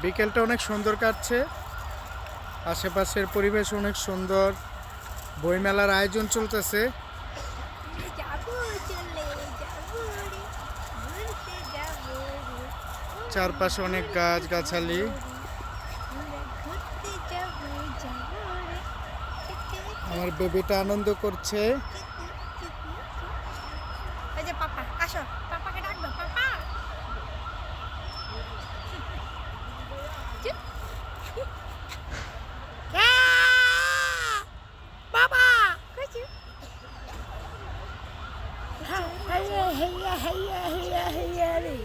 বিকেলটা অনেক সুন্দর কাটছে, আশেপাশের পরিবেশ অনেক সুন্দর। বইমেলার আয়োজন চলতেছে। চারপাশে অনেক গাছ গাছালি। আমার বেবিটা আনন্দ করছে। পাপা আসো, পাপাকে ডাকবো। পাপা বাবা হেইয়া হেইয়া হেইয়া হেইয়া হেইয়া রে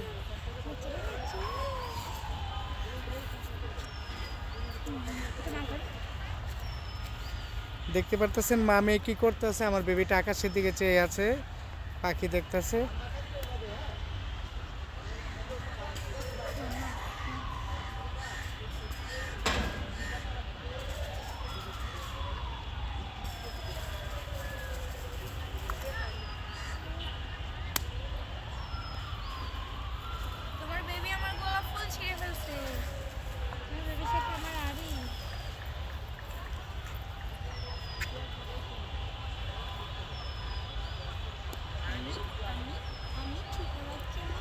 দেখতে পারতেছেন মা মেয়ে কি করতেছে। আমার বেবিটা আকাশের দিকে চেয়ে আছে, পাখি দেখতেছে। তোমার বেবি আমার গোলাপ ফুল ছিঁড়ে ফেলছে। আমার বেবির সাথে আমার আড়ি। আমি আমি আমি ছোট বাচ্চা না।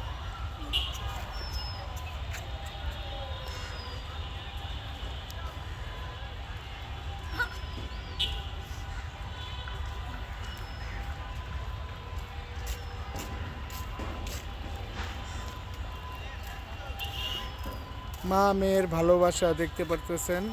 মা মেয়ের ভালোবাসা দেখতে পারতেছেন।